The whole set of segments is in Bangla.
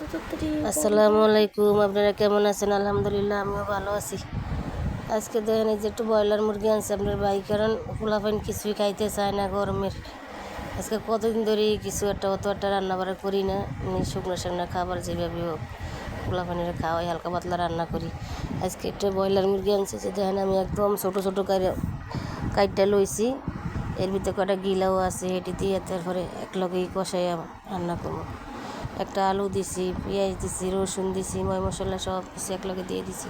আসসালামু আলাইকুম, আপনারা কেমন আছেন? আলহামদুলিল্লাহ, আমিও ভালো আছি। আজকে দেখেন এই যে একটু ব্রয়লার মুরগি আনছে আপনার ভাই, কারণ পোলাপাইন কিছুই খাইতে চায় না গরমের। আজকে কতদিন ধরে কিছু একটা অত একটা রান্না বান্না করি না, শুকনো শুকনো খাবার যেভাবে হোক পোলাপাইনের খাওয়াই, হালকা পাতলা রান্না করি। আজকে একটা ব্রয়লার মুরগি আনছে, যে দেখেন আমি একদম ছোটো ছোটো কাইটটা লইছি, এর ভিতরে কটা গিলাও আছে, এটি দিয়ে তারপরে একলগেই কষাইয়া রান্না করবো। একটা আলু দিছি, পেঁয়াজ দিছি, রসুন দিছি, ময় মশলা সব কিছু একলগে দিয়ে দিছি।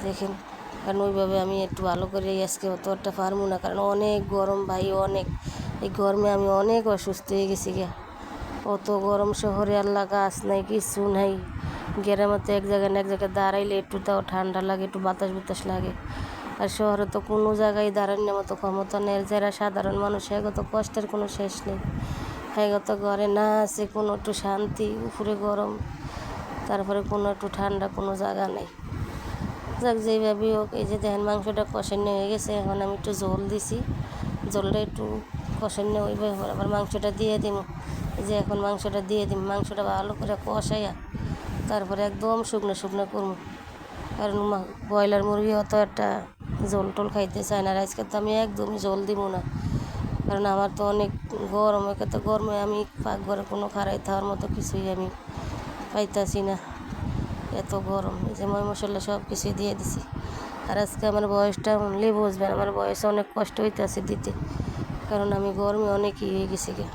দেখেন, কারণ ওইভাবে আমি একটু ভালো করে আজকে অত একটা পারবো না, কারণ অনেক গরম ভাই, অনেক। এই গরমে আমি অনেক অসুস্থ হয়ে গেছি গা। অত গরম, শহরে আল্লাহ গাছ নাই, কিছু নাই। গ্রামে এক জায়গায় না এক জায়গায় দাঁড়াইলে একটু তাও ঠান্ডা লাগে, একটু বাতাস বাতাস লাগে। আর শহরে তো কোনো জায়গায় দাঁড়ানোর মতো ক্ষমতা নেই। যারা সাধারণ মানুষ, তো কষ্টের কোনো শেষ নেই। তো ঘরে না আছে কোনো একটু শান্তি, উপরে গরম, তারপরে কোনো একটু ঠান্ডা, কোনো জায়গা নেই। যাক, যেইভাবেই হোক, এই যে দেখেন মাংসটা কষানো হয়ে গেছে। এখন আমি একটু ঝোল দিছি, ঝোলটা একটু কষানো হইবে, আবার মাংসটা দিয়ে দিই। যে এখন মাংসটা দিয়ে দিই, মাংসটা ভালো করে কষাইয়া তারপরে একদম শুকনো শুকনো করবো, কারণ ব্রয়লার মুরগি অত একটা ঝোল টোল খাইতে চায় না। আজকে তো আমি একদমই ঝোল দিব না, কারণ আমার তো অনেক গরম। একে তো গরমে আমি পাকঘরে কোনো খাড়াই থাকার মতো কিছুই আমি পাইতাছি না, এত গরম। এই যে ময় মশলা সব কিছুই দিয়ে দিছি। আর আজকে আমার বয়সটা অনলি বুঝবেন, আমার বয়সে অনেক কষ্ট হইতেছে দিতে, কারণ আমি গরমে অনেকই হয়ে গেছি গে।